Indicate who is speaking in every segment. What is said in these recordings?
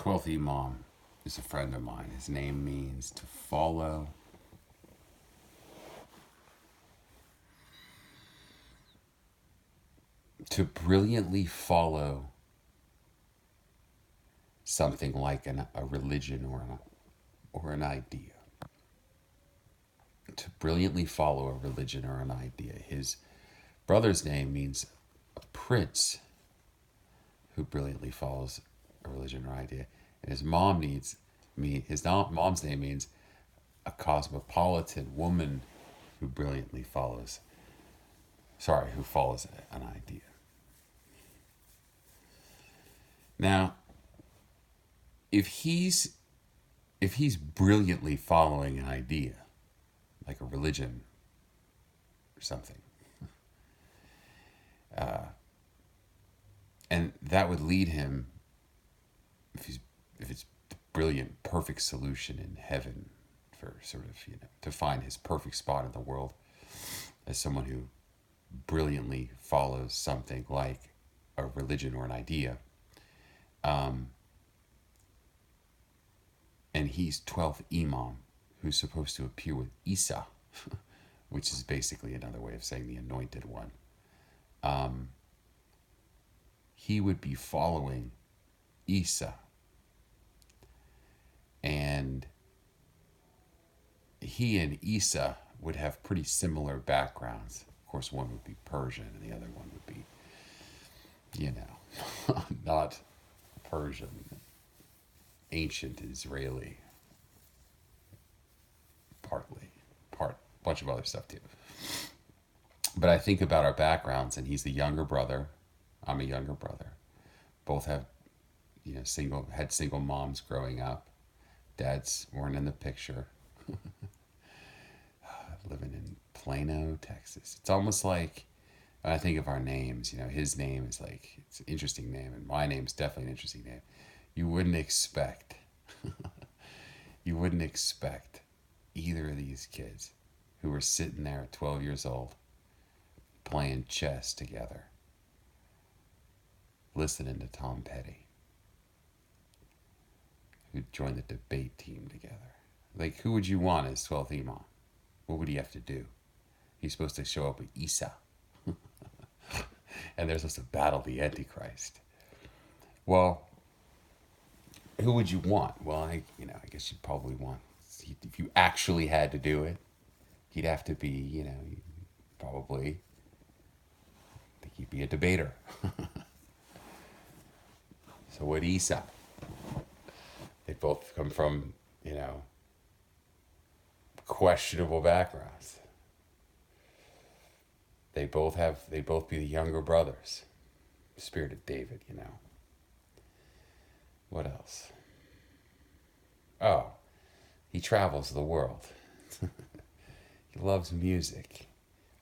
Speaker 1: 12th Imam is a friend of mine. His name means to follow. To brilliantly follow something like a religion or an idea. To brilliantly follow a religion or an idea. His brother's name means a prince who brilliantly follows a religion or idea. And his mom's name means a cosmopolitan woman who follows an idea. Now, if he's brilliantly following an idea, like a religion or something, and that would lead him, if it's the brilliant, perfect solution in heaven for sort of, to find his perfect spot in the world as someone who brilliantly follows something like a religion or an idea. And he's 12th Imam, who's supposed to appear with Isa, which is basically another way of saying the anointed one. He would be following Isa. And he and Isa would have pretty similar backgrounds. Of course, one would be Persian and the other one would be, not Persian, ancient Israeli, bunch of other stuff too. But I think about our backgrounds, and he's the younger brother. I'm a younger brother. Both have, single moms growing up. Dads weren't in the picture. Living in Plano, Texas. It's almost like, when I think of our names, his name is like, it's an interesting name, and my name's definitely an interesting name. You wouldn't expect either of these kids who were sitting there at 12 years old playing chess together, listening to Tom Petty, who joined the debate team together. Like, who would you want as 12th Imam? What would he have to do? He's supposed to show up with Isa. And they're supposed to battle the Antichrist. Well, who would you want? Well, I guess you'd probably want, if you actually had to do it, he'd have to be, probably, I think he'd be a debater. So would Isa. They both come from, questionable backgrounds. They both be the younger brothers. Spirit of David, What else? Oh, he travels the world. He loves music.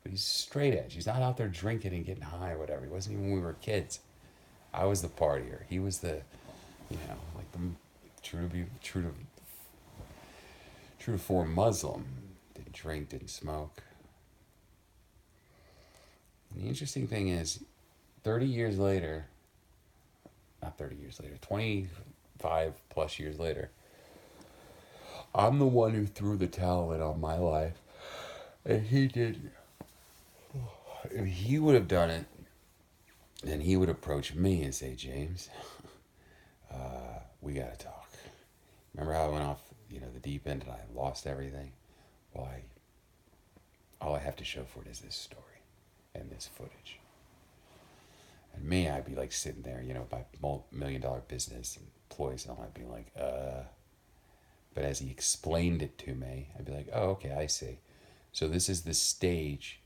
Speaker 1: But he's straight edge. He's not out there drinking and getting high or whatever. He wasn't even when we were kids. I was the partier. He was the, like the true to form Muslim. Didn't drink, didn't smoke. And the interesting thing is, 25 plus years later, I'm the one who threw the towel in on my life. And he didn't. If he would have done it, then he would approach me and say, James, we got to talk. Remember how I went off, the deep end and I lost everything? Well, all I have to show for it is this story and this footage. And me, I'd be like sitting there, my $1-million business employees, and I'd be like, But as he explained it to me, I'd be like, oh, okay, I see. So this is the stage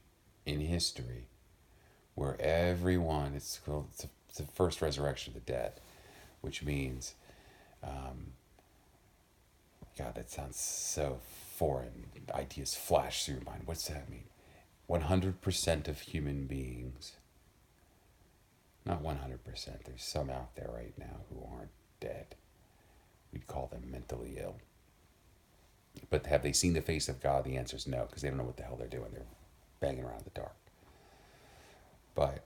Speaker 1: in history where everyone, it's the first resurrection of the dead, which means, God, that sounds so foreign. Ideas flash through your mind. What's that mean? 100% of human beings, not 100%, there's some out there right now who aren't dead. We'd call them mentally ill. But have they seen the face of God? The answer is no, because they don't know what the hell they're doing. They're banging around in the dark. But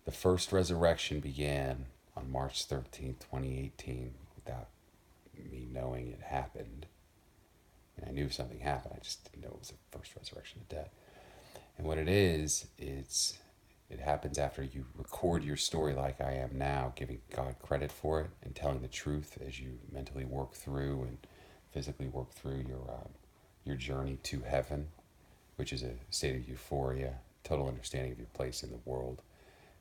Speaker 1: the first resurrection began on March 13th, 2018, without me knowing it happened. And I knew something happened. I just didn't know it was the first resurrection of the dead. And what it is, it happens after you record your story like I am now, giving God credit for it and telling the truth as you mentally work through and physically work through your journey to heaven, which is a state of euphoria, total understanding of your place in the world,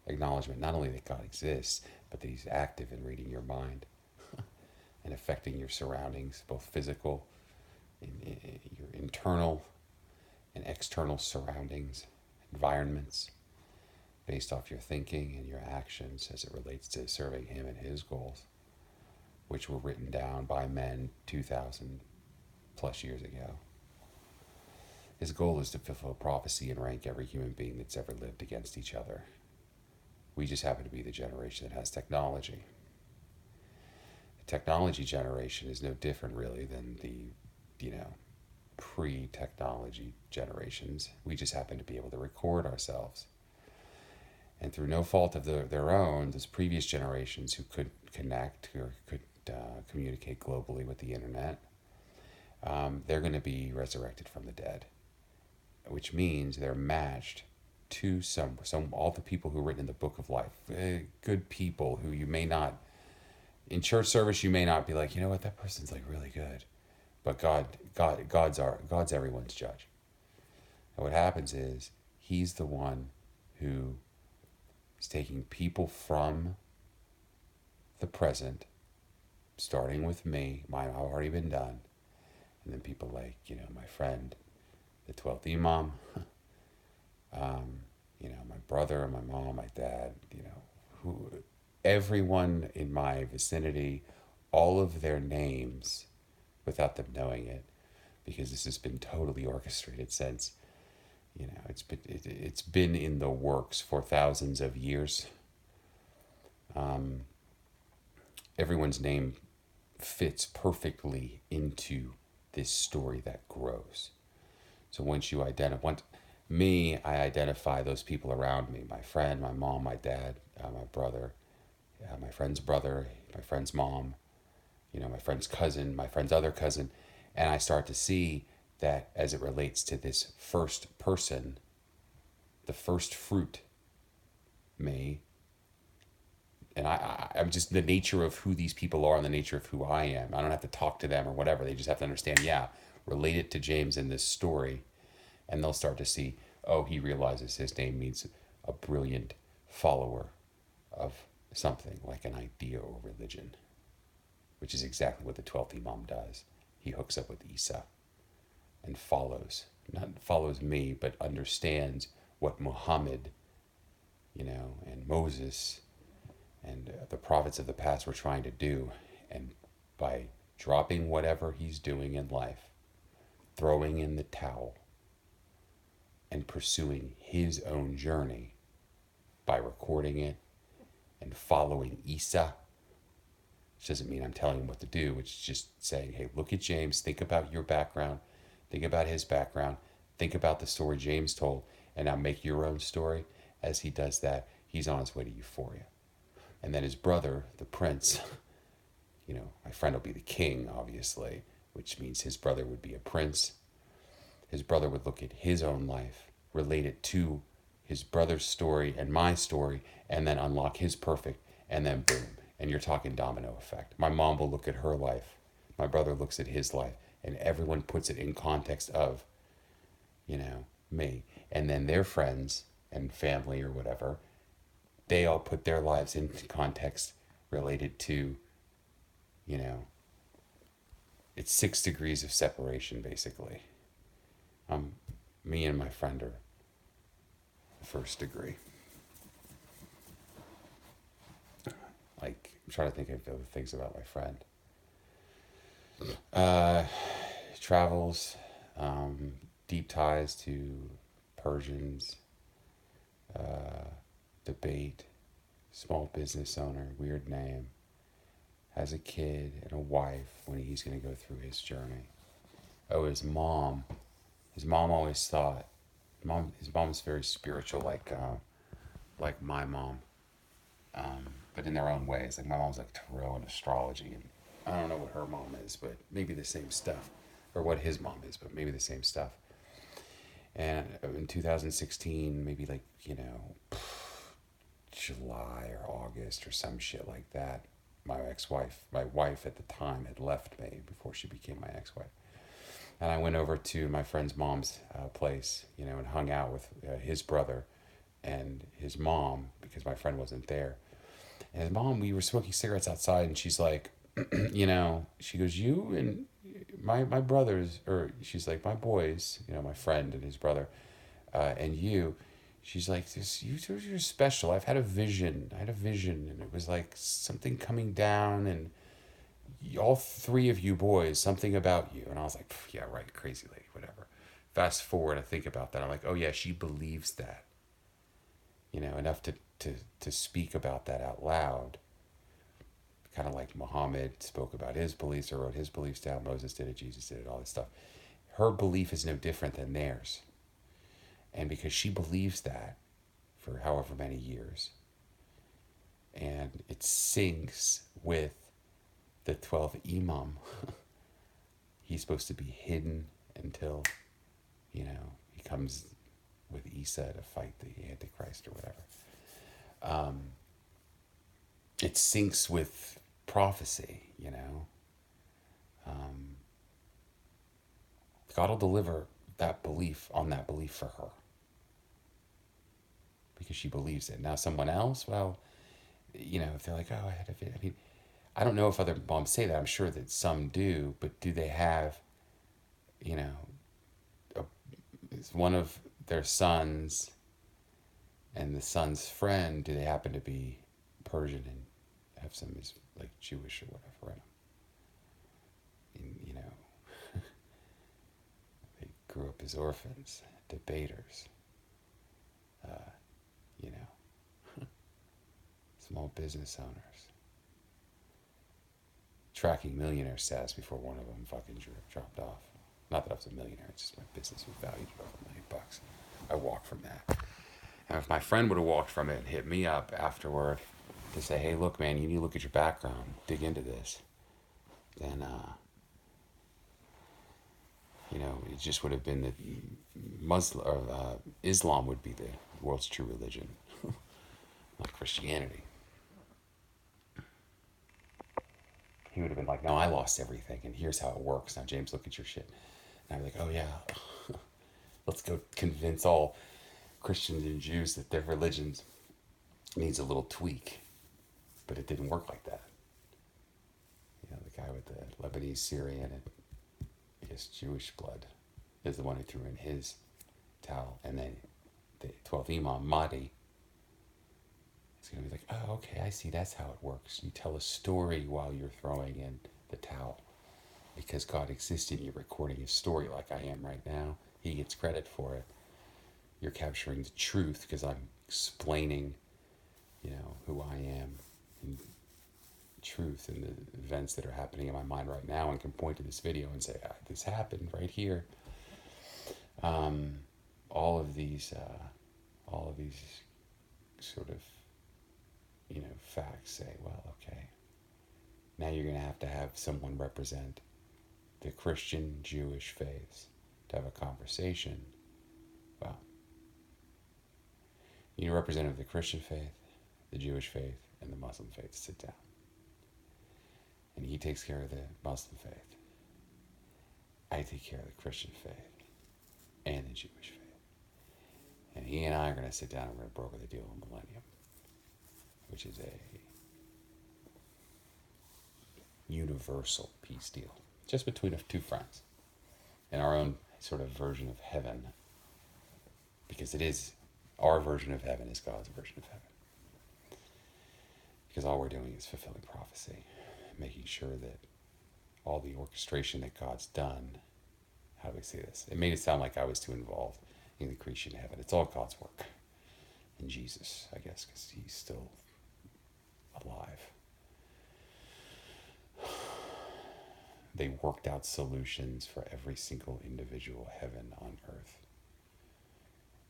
Speaker 1: acknowledgement not only that God exists, but that He's active in reading your mind and affecting your surroundings, both physical, in your internal and external surroundings, environments, based off your thinking and your actions as it relates to serving Him and His goals, which were written down by men 2,000 plus years ago. His goal is to fulfill prophecy and rank every human being that's ever lived against each other. We just happen to be the generation that has technology. The technology generation is no different, really, than the, pre-technology generations. We just happen to be able to record ourselves. And through no fault of their own, those previous generations who could connect or could communicate globally with the internet, they're going to be resurrected from the dead, which means they're matched to all the people who are written in the book of life, good people who you may not, in church service, you may not be like, you know what, that person's like really good, but God's everyone's judge. And what happens is He's the one who is taking people from the present, starting with me, mine have already been done, and then people like, my friend, the 12th Imam, my brother, my mom, my dad, who, everyone in my vicinity, all of their names, without them knowing it, because this has been totally orchestrated since, it's been in the works for thousands of years. Everyone's name fits perfectly into this story that grows. So once you identify, I identify those people around me, my friend, my mom, my dad, my brother, my friend's brother, my friend's mom, my friend's cousin, my friend's other cousin, and I start to see that as it relates to this first person, the first fruit, me, and I'm just the nature of who these people are and the nature of who I am. I don't have to talk to them or whatever. They just have to understand, relate it to James in this story, and they'll start to see, oh, he realizes his name means a brilliant follower of something like an idea or religion, which is exactly what the 12th Imam does. He hooks up with Isa and not follows me, but understands what Muhammad, and Moses and the prophets of the past were trying to do. And by dropping whatever he's doing in life, throwing in the towel, and pursuing his own journey by recording it and following Isa, which doesn't mean I'm telling him what to do, it's just saying, hey, look at James, think about your background, think about his background, think about the story James told, and now make your own story. As he does that, he's on his way to euphoria. And then his brother, the prince, my friend will be the king, obviously, which means his brother would be a prince. His brother would look at his own life, relate it to his brother's story and my story, and then unlock his perfect, and then boom. And you're talking domino effect. My mom will look at her life. My brother looks at his life. And everyone puts it in context of, me. And then their friends and family or whatever, they all put their lives into context related to, it's 6 degrees of separation, basically. Me and my friend are the first degree. Like, I'm trying to think of other things about my friend. Travels, deep ties to Persians, debate, small business owner, weird name, has a kid and a wife when he's going to go through his journey. Oh, his mom always thought, his mom's very spiritual, like my mom, but in their own ways. Like my mom's like tarot and astrology, and I don't know what her mom is, but maybe the same stuff. Or what his mom is, but maybe the same stuff. And in 2016, maybe like, July or August or some shit like that, my wife at the time had left me before she became my ex-wife. And I went over to my friend's mom's place, and hung out with his brother and his mom because my friend wasn't there. And his mom, we were smoking cigarettes outside, and she's like, she goes, you and my brothers, or she's like, my boys, my friend and his brother, and you, she's like, this, you're special. I had a vision, and it was like something coming down, and all three of you boys, something about you. And I was like, yeah, right, crazy lady, whatever. Fast forward, I think about that. I'm like, oh yeah, she believes that, enough to speak about that out loud. Kind of like Muhammad spoke about his beliefs or wrote his beliefs down. Moses did it, Jesus did it, all this stuff. Her belief is no different than theirs. And because she believes that for however many years, and it syncs with the 12th Imam, he's supposed to be hidden until, he comes with Isa to fight the Antichrist or whatever. It syncs with prophecy, God will deliver that belief for her because she believes it. Now, someone else, well, if they're like, oh, I had a fit. I mean, I don't know if other moms say that. I'm sure that some do, but do they have, a, is one of their sons and the son's friend, do they happen to be Persian and have some is like Jewish or whatever in them? And, they grew up as orphans, debaters, you know, small business owners, tracking millionaire status before one of them fucking dropped off. Not that I was a millionaire, it's just my business was valued at over $1 million. I walked from that. And if my friend would have walked from it and hit me up afterward to say, hey, look, man, you need to look at your background, dig into this, then, it just would have been that Islam would be the world's true religion, not Christianity. He would have been like, no, I lost everything, and here's how it works. Now, James, look at your shit. And I'd be like, oh, yeah, let's go convince all Christians and Jews that their religion needs a little tweak. But it didn't work like that. The guy with the Lebanese, Syrian, and I guess Jewish blood is the one who threw in his towel. And then the 12th Imam, Mahdi, is going to be like, oh, okay, I see, that's how it works. You tell a story while you're throwing in the towel. Because God existed, you're recording his story like I am right now. He gets credit for it. You're capturing the truth because I'm explaining, who I am and truth and the events that are happening in my mind right now, and can point to this video and say, this happened right here. All of these sort of, facts say, well, okay, now you're going to have someone represent the Christian Jewish faiths to have a conversation. Well, you need a representative of the Christian faith, the Jewish faith, and the Muslim faith to sit down. And he takes care of the Muslim faith. I take care of the Christian faith and the Jewish faith. And he and I are going to sit down and we're going to broker the deal on Millennium, which is a universal peace deal, just between two friends, in our own sort of version of heaven, because it is our version of heaven is God's version of heaven. Because all we're doing is fulfilling prophecy, making sure that all the orchestration that God's done, how do we say this? It made it sound like I was too involved in the creation of heaven. It's all God's work. And Jesus, I guess, because he's still alive. They worked out solutions for every single individual heaven on earth.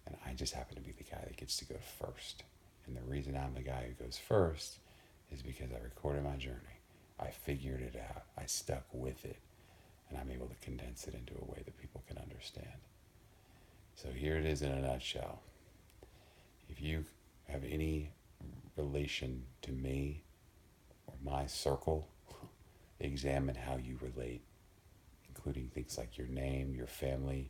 Speaker 1: And I just happen to be the guy that gets to go first. And the reason I'm the guy who goes first is because I recorded my journey. I figured it out. I stuck with it. And I'm able to condense it into a way that people can understand. So here it is in a nutshell. If you have any relation to me or my circle, examine how you relate, including things like your name, your family,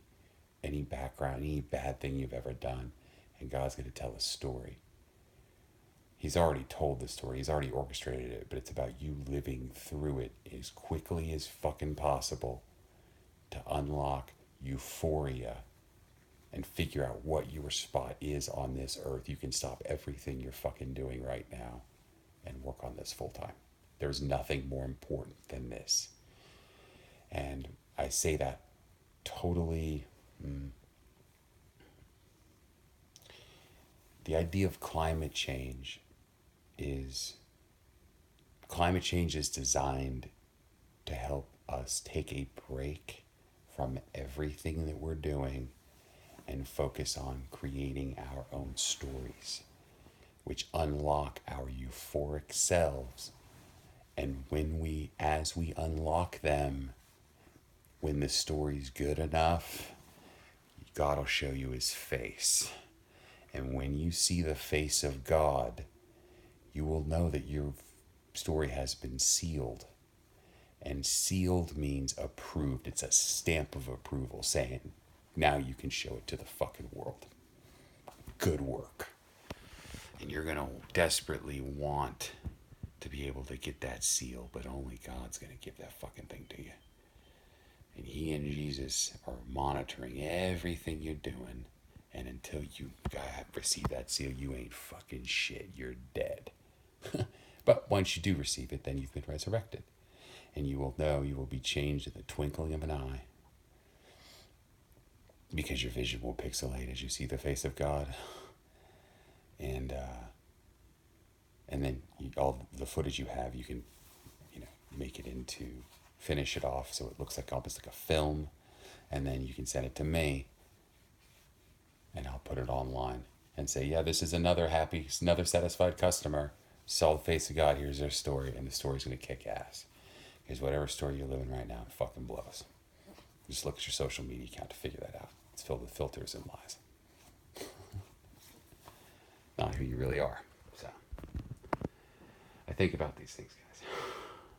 Speaker 1: any background, any bad thing you've ever done. And God's going to tell a story. He's already told the story. He's already orchestrated it, but it's about you living through it as quickly as fucking possible to unlock euphoria and figure out what your spot is on this earth. You can stop everything you're fucking doing right now and work on this full time. There's nothing more important than this. And I say that totally. The idea of climate change is designed to help us take a break from everything that we're doing and focus on creating our own stories, which unlock our euphoric selves. And as we unlock them, when the story's good enough, God will show you his face. And when you see the face of God, you will know that your story has been sealed. And sealed means approved. It's a stamp of approval saying, now you can show it to the fucking world. Good work. And you're going to desperately want to be able to get that seal, but only God's going to give that fucking thing to you. And he and Jesus are monitoring everything you're doing. And until you receive that seal, you ain't fucking shit. You're dead. But once you do receive it, then you've been resurrected. And you will know you will be changed in the twinkling of an eye. Because your vision will pixelate as you see the face of God. And then all the footage you have, you can, make it finish it off so it looks like almost like a film. And then you can send it to me. And I'll put it online and say, yeah, this is another satisfied customer. Saw the face of God, here's their story, and the story's going to kick ass. Because whatever story you're living right now, it fucking blows. Just look at your social media account to figure that out. It's filled with filters and lies. Not who you really are. So, I think about these things, guys.